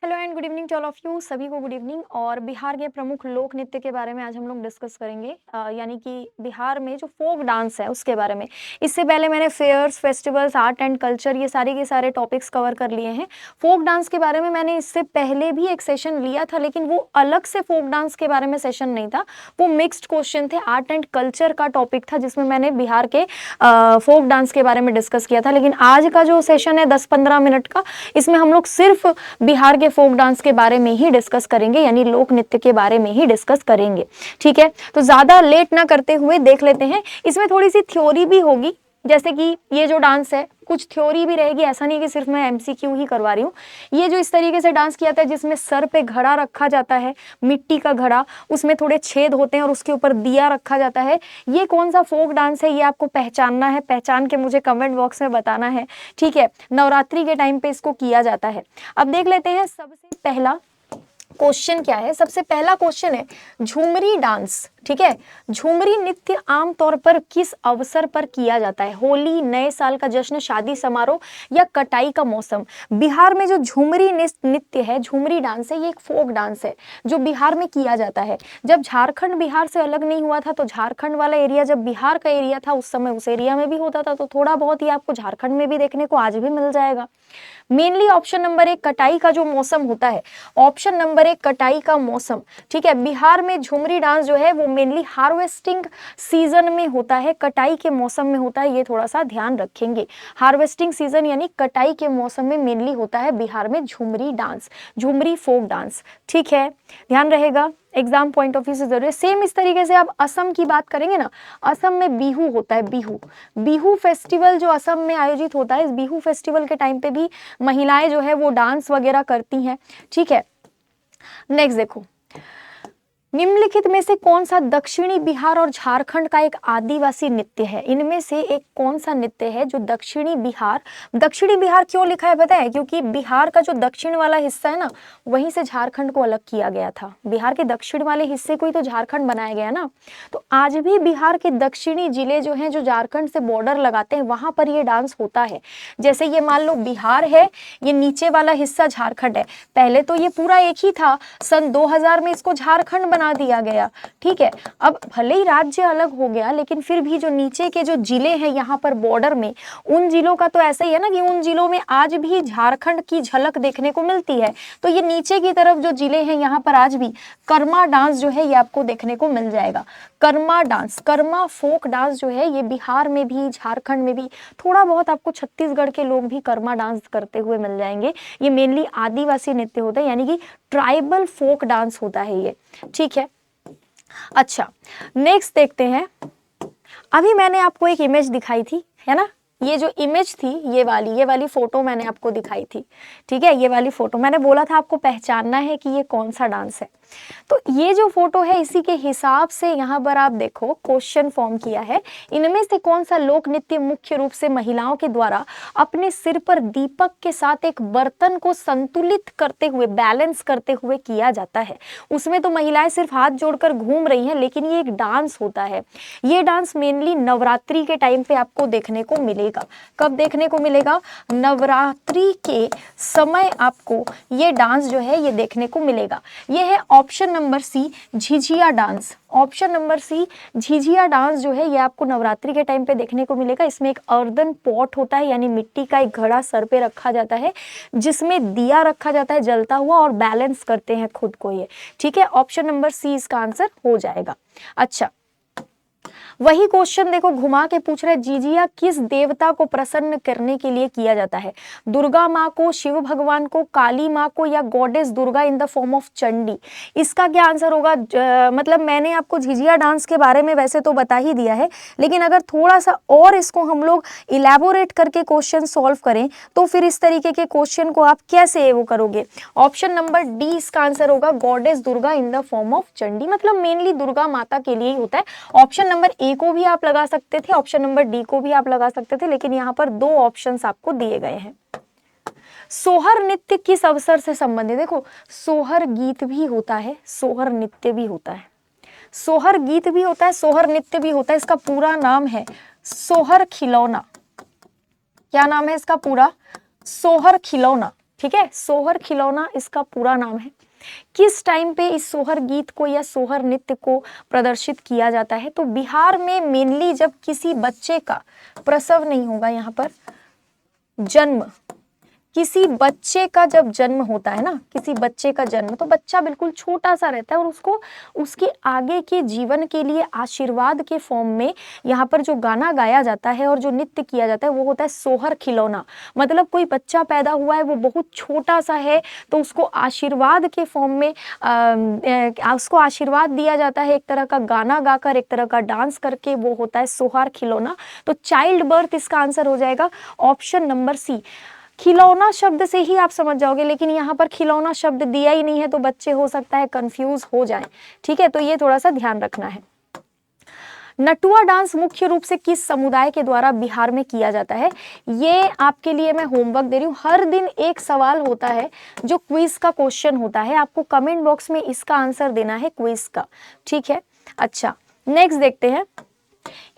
Hello and good evening to all of you, सभी को good evening. और बिहार के प्रमुख लोक नृत्य के बारे में आज हम लोग डिस्कस करेंगे, यानी कि बिहार में जो फोक डांस है उसके बारे में। इससे पहले मैंने fairs, festivals, art and culture, ये सारे के सारे टॉपिक्स कवर कर लिए हैं। फोक डांस के बारे में मैंने इससे पहले भी एक सेशन लिया था, लेकिन वो अलग से फोक डांस के बारे में सेशन नहीं था, वो मिक्सड क्वेश्चन थे, आर्ट एंड कल्चर का टॉपिक था जिसमें मैंने बिहार के फोक डांस के बारे में डिस्कस किया था। लेकिन आज का जो सेशन है 10-15 मिनट का, इसमें हम लोग सिर्फ बिहार के फोक डांस के बारे में ही डिस्कस करेंगे, यानी लोक नृत्य के बारे में ही डिस्कस करेंगे। ठीक है, तो ज्यादा लेट ना करते हुए देख लेते हैं। इसमें थोड़ी सी थ्योरी भी होगी, जैसे कि ये जो डांस है कुछ थ्योरी भी रहेगी, ऐसा नहीं कि सिर्फ मैं एमसीक्यू ही करवा रही हूँ। ये जो इस तरीके से डांस किया जाता है जिसमें सर पे घड़ा रखा जाता है, मिट्टी का घड़ा, उसमें थोड़े छेद होते हैं और उसके ऊपर दिया रखा जाता है, ये कौन सा फोक डांस है ये आपको पहचानना है। पहचान के मुझे कमेंट बॉक्स में बताना है। ठीक है, नवरात्रि के टाइम पे इसको किया जाता है। अब देख लेते हैं सबसे पहला क्वेश्चन क्या है। सबसे पहला क्वेश्चन है झूमरी डांस। ठीक है, झूमरी नृत्य आमतौर पर किस अवसर पर किया जाता है? होली, नए साल का जश्न, शादी समारोह या कटाई का मौसम? बिहार में जो झूमरी नृत्य है, झूमरी डांस है, ये एक फोक डांस है जो बिहार में किया जाता है। जब झारखंड बिहार से अलग नहीं हुआ था तो झारखंड वाला एरिया जब बिहार का एरिया था उस समय उस एरिया में भी होता था, तो थोड़ा बहुत ही आपको झारखंड में भी देखने को आज भी मिल जाएगा। मेनली ऑप्शन नंबर 1 कटाई का जो मौसम होता है, ऑप्शन नंबर 1 कटाई का मौसम। ठीक है, बिहार में झूमरी डांस जो है वो मेनली हार्वेस्टिंग सीजन में होता है, कटाई के मौसम में होता है, ये थोड़ा सा ध्यान रखेंगे। हार्वेस्टिंग सीजन यानी कटाई के मौसम में मेनली होता है बिहार में झूमरी डांस, झूमरी फोक डांस। ठीक है, ध्यान रहेगा, एग्जाम पॉइंट ऑफ व्यू से जरूरी है। सेम इस तरीके से आप असम की बात करेंगे ना, असम में बिहू होता है, बिहू, बिहू फेस्टिवल जो असम में आयोजित होता है, इस बिहू फेस्टिवल के टाइम पे भी महिलाएं जो है वो डांस वगैरह करती हैं। ठीक है, नेक्स्ट देखो, निम्नलिखित में से कौन सा दक्षिणी बिहार और झारखंड का एक आदिवासी नृत्य है? इनमें से एक कौन सा नृत्य है जो दक्षिणी बिहार क्यों लिखा है पता है? क्योंकि बिहार का जो दक्षिण वाला हिस्सा है ना, वहीं से झारखंड को अलग किया गया था। बिहार के दक्षिण वाले हिस्से को ही तो झारखंड बनाया गया ना, तो आज भी बिहार के दक्षिणी जिले जो हैं, जो झारखंड से बॉर्डर लगाते हैं, वहां पर ये डांस होता है। जैसे ये मान लो बिहार है, ये नीचे वाला हिस्सा झारखंड है, पहले तो ये पूरा एक ही था, सन 2000 में इसको झारखंड बना दिया गया। ठीक है, अब भले ही राज्य अलग हो गया, लेकिन फिर भी जो नीचे के जो जिले हैं यहाँ पर बॉर्डर में, उन जिलों का तो ऐसा ही है ना कि उन जिलों में आज भी झारखंड की झलक देखने को मिलती है। तो ये नीचे की तरफ जो जिले हैं यहाँ पर आज भी कर्मा डांस जो है ये आपको देखने को मिल जाएगा। Karma dance, Karma folk dance जो है ये बिहार में भी, झारखंड में भी, थोड़ा बहुत आपको छत्तीसगढ़ के लोग भी कर्मा डांस करते हुए मिल जाएंगे। ये मेनली आदिवासी नृत्य होता है, यानी कि ट्राइबल फोक डांस होता है ये। ठीक है, अच्छा नेक्स्ट देखते हैं। अभी मैंने आपको एक इमेज दिखाई थी, है ना, ये जो इमेज थी ये वाली फोटो मैंने आपको दिखाई थी। ठीक है, ये वाली फोटो मैंने बोला था आपको पहचानना है कि ये कौन सा डांस है। तो ये जो फोटो है इसी के हिसाब से यहाँ पर आप देखो क्वेश्चन फॉर्म किया है, इनमें से कौन सा लोक नृत्य मुख्य रूप से महिलाओं के द्वारा अपने सिर पर दीपक के साथ एक बर्तन को संतुलित करते हुए, बैलेंस करते हुए किया जाता है? उसमें तो महिलाएं सिर्फ हाथ जोड़कर घूम रही हैं, लेकिन ये एक डांस होता है। ये डांस मेनली नवरात्रि के टाइम पे आपको देखने को मिलेगा। कब देखने को मिलेगा? नवरात्रि के समय आपको ये डांस जो है ये देखने को मिलेगा। ये है option number C, Jhijhiya dance. Option number C, Jhijhiya dance जो है ये आपको नवरात्रि के टाइम पे देखने को मिलेगा। इसमें एक अर्दन पॉट होता है, यानी मिट्टी का एक घड़ा सर पे रखा जाता है, जिसमें दिया रखा जाता है जलता हुआ, और बैलेंस करते हैं खुद को ये। ठीक है, ऑप्शन नंबर सी इसका आंसर हो जाएगा। अच्छा, वही क्वेश्चन देखो घुमा के पूछ रहे, झिझिया किस देवता को प्रसन्न करने के लिए किया जाता है? दुर्गा माँ को, शिव भगवान को, काली माँ को, या goddess Durga in the form of Chandi? इसका क्या आंसर होगा? मतलब मैंने आपको झिझिया डांस के बारे में वैसे तो बता ही दिया है, लेकिन अगर थोड़ा सा और इसको हम लोग इलेबोरेट करके क्वेश्चन सॉल्व करें तो फिर इस तरीके के क्वेश्चन को आप कैसे वो करोगे? ऑप्शन नंबर डी इसका आंसर होगा, goddess Durga in the form of Chandi, मतलब मेनली दुर्गा माता के लिए ही होता है। ऑप्शन नंबर ए को भी आप लगा सकते थे, ऑप्शन नंबर डी को भी आप लगा सकते थे, लेकिन यहाँ पर दो ऑप्शंस आपको दिए गए हैं। सोहर नृत्य किस अवसर से संबंधित? देखो सोहर गीत भी होता है, सोहर नृत्य भी होता है, सोहर गीत भी होता है, सोहर नृत्य भी होता है। इसका पूरा नाम है सोहर खिलौना। क्या नाम है इसका पूरा? सोहर खिलौना। ठीक है, सोहर खिलौना इसका पूरा नाम है। किस टाइम पे इस सोहर गीत को या सोहर नृत्य को प्रदर्शित किया जाता है? तो बिहार में मेनली जब किसी बच्चे का प्रसव नहीं होगा, यहाँ पर जन्म, किसी बच्चे का जब जन्म होता है ना, किसी बच्चे का जन्म, तो बच्चा बिल्कुल छोटा सा रहता है और उसको उसके आगे के जीवन के लिए आशीर्वाद के फॉर्म में यहाँ पर जो गाना गाया जाता है और जो नृत्य किया जाता है वो होता है सोहर खिलौना। मतलब कोई बच्चा पैदा हुआ है, वो बहुत छोटा सा है, तो उसको आशीर्वाद के फॉर्म में उसको आशीर्वाद दिया जाता है एक तरह का गाना गाकर, एक तरह का डांस करके, वो होता है सोहर खिलौना। तो चाइल्ड बर्थ इसका आंसर हो जाएगा ऑप्शन नंबर सी। खिलौना शब्द से ही आप समझ जाओगे, लेकिन यहाँ पर खिलौना शब्द दिया ही नहीं है, तो बच्चे हो सकता है कंफ्यूज हो जाएं। ठीक है, तो ये थोड़ा सा ध्यान रखना है। नटुआ डांस मुख्य रूप से किस समुदाय के द्वारा बिहार में किया जाता है? ये आपके लिए मैं होमवर्क दे रही हूँ। हर दिन एक सवाल होता है जो क्विज का क्वेश्चन होता है, आपको कमेंट बॉक्स में इसका आंसर देना है क्विज का। ठीक है, अच्छा नेक्स्ट देखते हैं।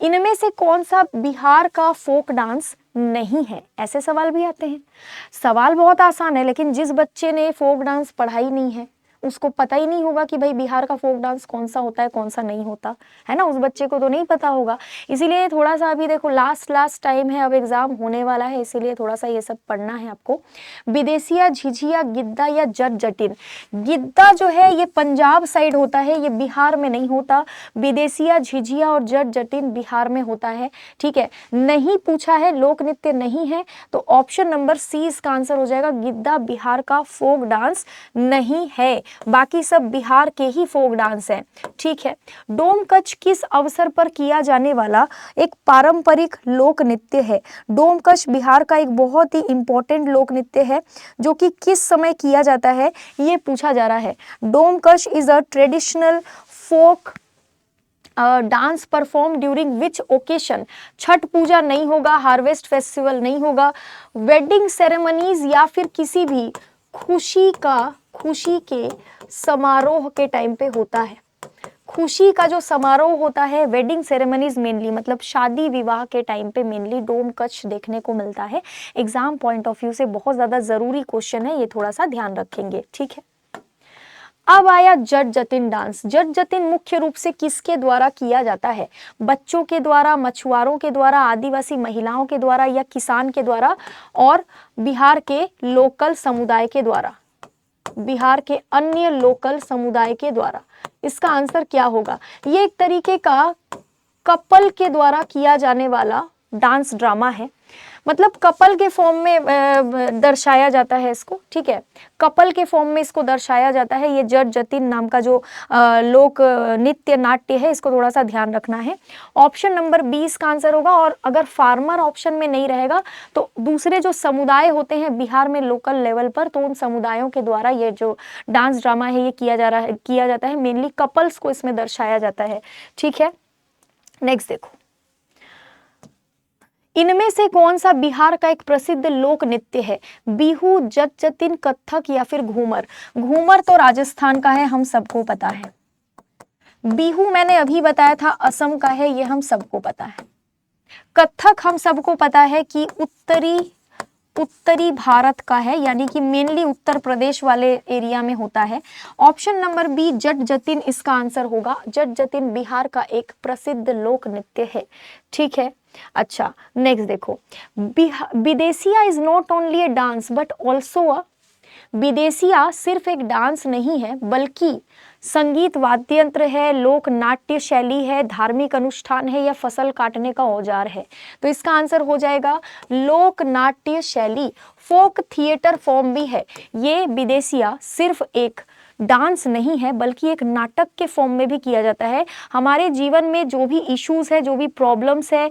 इनमें से कौन सा बिहार का फोक डांस नहीं है? ऐसे सवाल भी आते हैं। सवाल बहुत आसान है, लेकिन जिस बच्चे ने फोक डांस पढ़ा ही नहीं है, उसको पता ही नहीं होगा कि भाई बिहार का फोक डांस कौन सा होता है, कौन सा नहीं होता है ना, उस बच्चे को तो नहीं पता होगा। इसीलिए थोड़ा सा अभी देखो लास्ट टाइम है, अब एग्जाम होने वाला है, इसीलिए थोड़ा सा ये सब पढ़ना है आपको। विदेशिया, झिझिया, गिद्दा या जट जटिन? गिद्दा जो है ये पंजाब साइड होता है, ये बिहार में नहीं होता। विदेशिया, झिझिया और जट जटिन बिहार में होता है। ठीक है, नहीं पूछा है, लोक नृत्य नहीं है, तो ऑप्शन नंबर सी इसका आंसर हो जाएगा। गिद्दा बिहार का फोक डांस नहीं है, बाकी सब बिहार के ही फोक डांस हैं। ठीक है, डोमकच किस अवसर पर किया जाने वाला एक पारंपरिक लोक नृत्य है? डोमकच बिहार का एक बहुत ही इंपॉर्टेंट लोक नृत्य है, जो कि किस समय किया जाता है ये पूछा जा रहा है। Domkach is a traditional folk dance perform during which occasion? Chhath Puja नहीं होगा, हार्वेस्ट फेस्टिवल नहीं होगा, वेडिंग सेरेमनीज या फिर किसी भी खुशी के समारोह के टाइम पे होता है। खुशी का जो समारोह होता है, वेडिंग सेरेमनीज मेनली, मतलब शादी विवाह के टाइम पे मेनली डोमकच देखने को मिलता है। एग्जाम पॉइंट ऑफ व्यू से बहुत ज्यादा जरूरी क्वेश्चन है, ये थोड़ा सा ध्यान रखेंगे। ठीक है, अब आया जट जतिन डांस। जट जतिन मुख्य रूप से किसके द्वारा किया जाता है? बच्चों के द्वारा, मछुआरों के द्वारा, आदिवासी महिलाओं के द्वारा या किसान के द्वारा, और बिहार के लोकल समुदाय के द्वारा, बिहार के अन्य लोकल समुदाय के द्वारा। इसका आंसर क्या होगा? ये एक तरीके का कपल के द्वारा किया जाने वाला डांस ड्रामा है, मतलब कपल के फॉर्म में दर्शाया जाता है इसको। ठीक है, कपल के फॉर्म में इसको दर्शाया जाता है। ये जट जतिन नाम का जो लोक नृत्य नाट्य है, इसको थोड़ा सा ध्यान रखना है। ऑप्शन नंबर 20 का आंसर होगा। और अगर फार्मर ऑप्शन में नहीं रहेगा तो दूसरे जो समुदाय होते हैं बिहार में लोकल लेवल पर, तो उन समुदायों के द्वारा ये जो डांस ड्रामा है ये किया जाता है। मेनली कपल्स को इसमें दर्शाया जाता है। ठीक है, नेक्स्ट देखो, इनमें से कौन सा बिहार का एक प्रसिद्ध लोक नृत्य है? बिहू, जट जतिन, कथक या फिर घूमर? घूमर तो राजस्थान का है, हम सबको पता है। बिहू मैंने अभी बताया था असम का है, ये हम सबको पता है। कथक हम सबको पता है कि उत्तरी भारत का है, यानी कि मेनली उत्तर प्रदेश वाले एरिया में होता है। ऑप्शन नंबर बी जट जतिन इसका आंसर होगा। जट जतिन बिहार का एक प्रसिद्ध लोक नृत्य है। ठीक है, अच्छा नेक्स्ट देखो, विदेशिया is not only A dance but also a, विदेशिया सिर्फ एक डांस नहीं है बल्कि संगीत वाद्य यंत्र है, लोक नाट्य शैली है, धार्मिक अनुष्ठान है या फसल काटने का औजार है? तो इसका आंसर हो जाएगा लोक नाट्य शैली, फोक थिएटर फॉर्म भी है। ये विदेशिया सिर्फ एक डांस नहीं है बल्कि एक नाटक के फॉर्म में भी किया जाता है। हमारे जीवन में जो भी इश्यूज है, जो भी प्रॉब्लम्स है,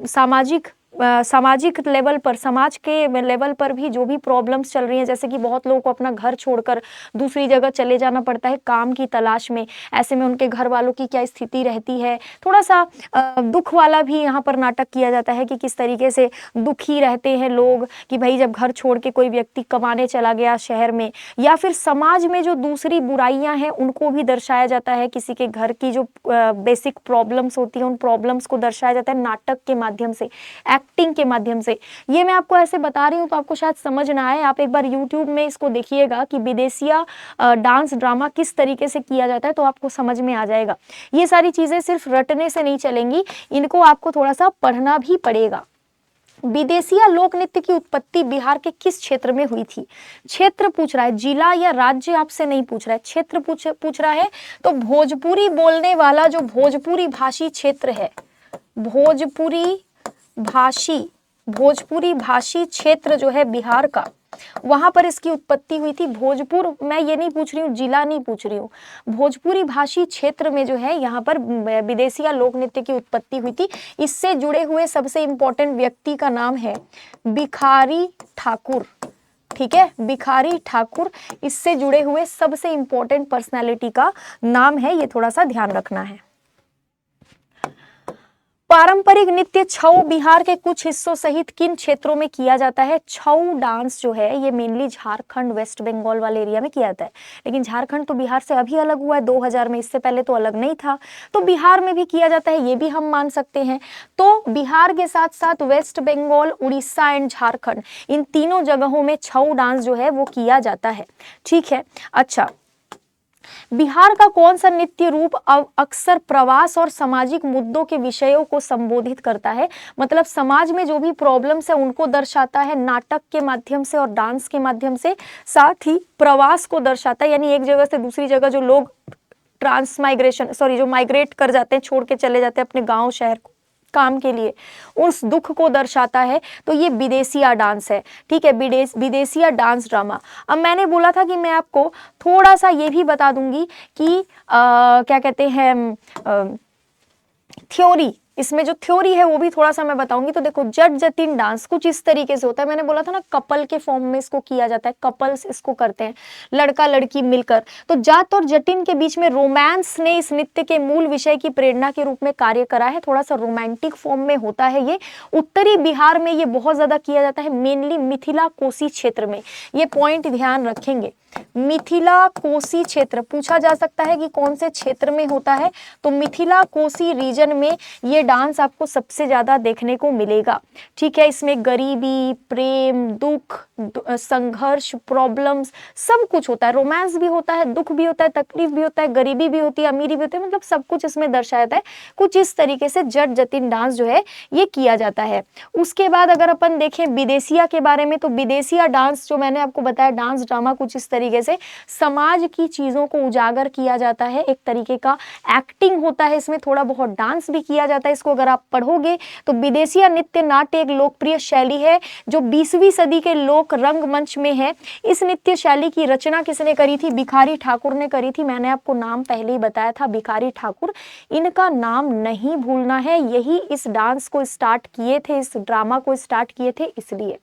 सामाजिक लेवल पर, समाज के लेवल पर भी जो भी प्रॉब्लम्स चल रही हैं, जैसे कि बहुत लोगों को अपना घर छोड़कर दूसरी जगह चले जाना पड़ता है काम की तलाश में, ऐसे में उनके घर वालों की क्या स्थिति रहती है, थोड़ा सा दुख वाला भी यहाँ पर नाटक किया जाता है कि किस तरीके से दुखी रहते हैं लोग कि भाई जब घर छोड़ के कोई व्यक्ति कमाने चला गया शहर में, या फिर समाज में जो दूसरी बुराइयां हैं उनको भी दर्शाया जाता है। किसी के घर की जो बेसिक प्रॉब्लम्स होती हैं उन प्रॉब्लम्स को दर्शाया जाता है नाटक के माध्यम से, एक्टिंग के माध्यम से। ये मैं आपको ऐसे बता रही हूँ तो आपको शायद समझ ना आए, आप एक बार यूट्यूब में इसको देखिएगा कि विदेशिया डांस ड्रामा किस तरीके से किया जाता है तो आपको समझ में आ जाएगा। ये सारी चीजें सिर्फ रटने से नहीं चलेंगी, इनको आपको थोड़ा सा पढ़ना भी पड़ेगा। विदेशिया लोक नृत्य की उत्पत्ति बिहार के किस क्षेत्र में हुई थी? क्षेत्र पूछ रहा है, जिला या राज्य आपसे नहीं पूछ रहा है, क्षेत्र पूछ रहा है। तो भोजपुरी बोलने वाला जो भोजपुरी भाषी क्षेत्र है, भोजपुरी भाषी क्षेत्र जो है बिहार का, वहां पर इसकी उत्पत्ति हुई थी। भोजपुर, मैं ये नहीं पूछ रही हूँ, जिला नहीं पूछ रही हूँ, भोजपुरी भाषी क्षेत्र में जो है यहाँ पर विदेशिया लोक नृत्य की उत्पत्ति हुई थी। इससे जुड़े हुए सबसे इंपॉर्टेंट व्यक्ति का नाम है भिखारी ठाकुर। ठीक है, भिखारी ठाकुर इससे जुड़े हुए सबसे इंपॉर्टेंट पर्सनालिटी का नाम है, ये थोड़ा सा ध्यान रखना है। पारंपरिक नृत्य छऊ बिहार के कुछ हिस्सों सहित किन क्षेत्रों में किया जाता है? छऊ डांस जो है ये मेनली झारखंड, वेस्ट बंगाल वाले एरिया में किया जाता है, लेकिन झारखंड तो बिहार से अभी अलग हुआ है 2000 में, इससे पहले तो अलग नहीं था, तो बिहार में भी किया जाता है, ये भी हम मान सकते हैं। तो बिहार के साथ साथ वेस्ट बंगाल, उड़ीसा एंड झारखंड, इन तीनों जगहों में छऊ डांस जो है वो किया जाता है। ठीक है, अच्छा, बिहार का कौन सा नृत्य रूप अक्सर प्रवास और सामाजिक मुद्दों के विषयों को संबोधित करता है? मतलब समाज में जो भी प्रॉब्लम्स है उनको दर्शाता है नाटक के माध्यम से और डांस के माध्यम से, साथ ही प्रवास को दर्शाता है, यानी एक जगह से दूसरी जगह जो लोग जो माइग्रेट कर जाते हैं, छोड़ के चले जाते हैं अपने गांव शहर को काम के लिए, उस दुख को दर्शाता है। तो ये विदेशिया डांस है। ठीक है, विदेशिया डांस ड्रामा। अब मैंने बोला था कि मैं आपको थोड़ा सा ये भी बता दूंगी कि क्या कहते हैं थ्योरी, इसमें जो थ्योरी है वो भी थोड़ा सा मैं बताऊंगी। तो देखो, जट जटिन डांस कुछ इस तरीके से होता है, मैंने बोला था ना कपल के फॉर्म में इसको किया जाता है, कपल्स इसको करते हैं, लड़का लड़की मिलकर। तो जाट और जटिन के बीच में रोमांस ने इस नृत्य के मूल विषय की प्रेरणा के रूप में कार्य करा है, थोड़ा सा रोमांटिक फॉर्म में होता है ये। उत्तरी बिहार में ये बहुत ज्यादा किया जाता है, मेनली मिथिला कोसी क्षेत्र में, ये पॉइंट ध्यान रखेंगे। मिथिला कोसी क्षेत्र पूछा जा सकता है कि कौन से क्षेत्र में होता है, तो मिथिला कोसी रीजन में ये डांस आपको सबसे ज्यादा देखने को मिलेगा। ठीक है, इसमें गरीबी, प्रेम, दुख, संघर्ष, प्रॉब्लम्स सब कुछ होता है, रोमांस भी होता है, दुख भी होता है, तकलीफ भी होता है, गरीबी भी होती है, अमीरी भी होती है, मतलब सब कुछ इसमें दर्शाया जाता है। कुछ इस तरीके से जट जटिन डांस जो है ये किया जाता है। उसके बाद अगर अपन देखें विदेशिया के बारे में, तो विदेशिया डांस जो मैंने आपको बताया डांस ड्रामा कुछ इस तरीके से समाज की चीजों को उजागर किया जाता है, एक तरीके का एक्टिंग होता है, इसमें थोड़ा बहुत डांस भी किया जाता है। इसको अगर आप पढ़ोगे तो विदेशिया नृत्य नाट्य एक लोकप्रिय शैली है जो 20वीं सदी के लोक रंगमंच में है। इस नृत्य शैली की रचना किसने करी थी? भिखारी ठाकुर ने करी थी। मैंने आपको नाम पहले ही बताया था, भिखारी ठाकुर, इनका नाम नहीं भूलना है। यही इस डांस को स्टार्ट किए थे, इस ड्रामा को स्टार्ट किए थे। इसलिए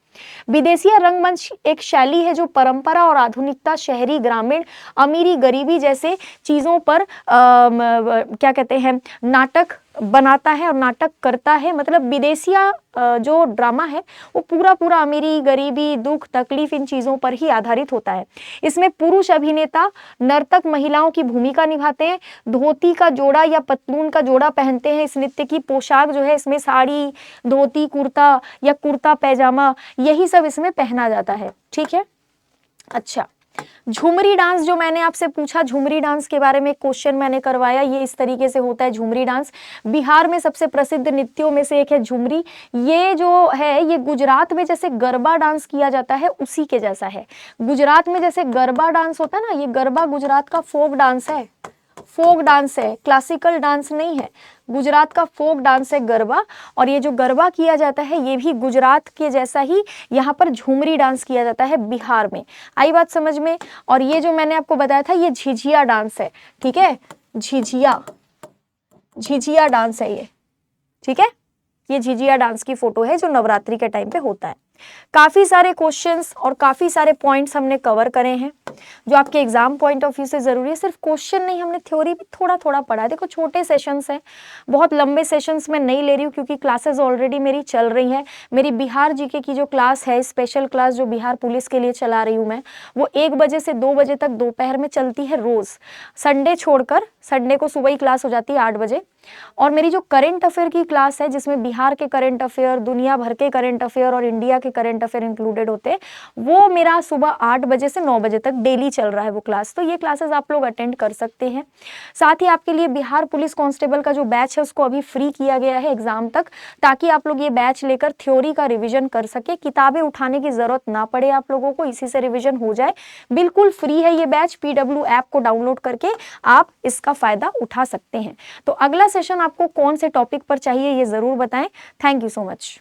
विदेशिया रंगमंच एक शैली है जो परंपरा और आधुनिकता, शहरी ग्रामीण, अमीरी गरीबी जैसे चीजों पर क्या कहते हैं नाटक बनाता है और नाटक करता है। मतलब विदेशिया जो ड्रामा है वो पूरा पूरा अमीरी गरीबी दुख तकलीफ इन चीजों पर ही आधारित होता है। इसमें पुरुष अभिनेता नर्तक महिलाओं की भूमिका निभाते हैं, धोती का जोड़ा या पतलून का जोड़ा पहनते हैं। इस नृत्य की पोशाक जो है इसमें साड़ी, धोती, कुर्ता या कुर्ता पैजामा, यही सब इसमें पहना जाता है। ठीक है, अच्छा, झुमरी डांस जो मैंने आपसे पूछा, झुमरी डांस के बारे में क्वेश्चन मैंने करवाया, ये इस तरीके से होता है झुमरी डांस। बिहार में सबसे प्रसिद्ध नृत्यों में से एक है झुमरी। ये जो है ये गुजरात में जैसे गरबा डांस किया जाता है उसी के जैसा है। गुजरात में जैसे गरबा डांस होता है ना, ये गरबा गुजरात का फोक डांस है, फोक डांस है, क्लासिकल डांस नहीं है। गुजरात का फोक डांस है गरबा, और ये जो गरबा किया जाता है ये भी गुजरात के जैसा ही यहाँ पर झुमरी डांस किया जाता है बिहार में। आई बात समझ में? और ये जो मैंने आपको बताया था ये झिझिया डांस है। ठीक है, झिझिया डांस है ये। ठीक है, ये झिझिया डांस की फोटो है जो नवरात्रि के टाइम पे होता है। काफी सारे क्वेश्चंस और काफी सारे पॉइंट्स हमने कवर करे हैं जो आपके एग्जाम पॉइंट ऑफ व्यू से जरूरी है। सिर्फ क्वेश्चन नहीं, हमने थ्योरी भी थोड़ा थोड़ा पढ़ा। देखो छोटे सेशंस हैं, बहुत लंबे सेशंस में नहीं ले रही हूँ क्योंकि क्लासेस ऑलरेडी मेरी चल रही हैं। मेरी बिहार जीके की जो क्लास है, स्पेशल क्लास जो बिहार पुलिस के लिए चला रही हूँ मैं, वो 1 बजे से 2 बजे तक दोपहर में चलती है रोज, संडे छोड़कर। संडे को सुबह ही क्लास हो जाती है 8 बजे, और मेरी जो करंट अफेयर की क्लास है जिसमें बिहार के करंट अफेयर, दुनिया भर के करंट अफेयर और इंडिया के करंट अफेयर इंक्लूडेड होते हैं, वो मेरा सुबह 8 बजे से 9 बजे तक डेली चल रहा है वो क्लास। तो ये क्लासेस आप लोग अटेंड कर सकते हैं। साथ ही आपके लिए बिहार पुलिस कांस्टेबल का जो बैच है उसको अभी फ्री किया गया है एग्जाम तक, ताकि आप लोग ये बैच लेकर थ्योरी का रिवीजन कर सके, किताबें उठाने की जरूरत ना पड़े आप लोगों को, इसी से रिवीजन हो जाए। बिल्कुल फ्री है ये बैच, PW ऐप को डाउनलोड करके आप इसका फायदा उठा सकते हैं। तो अगला सेशन आपको कौन से टॉपिक पर चाहिए ये जरूर बताएं। Thank you so much.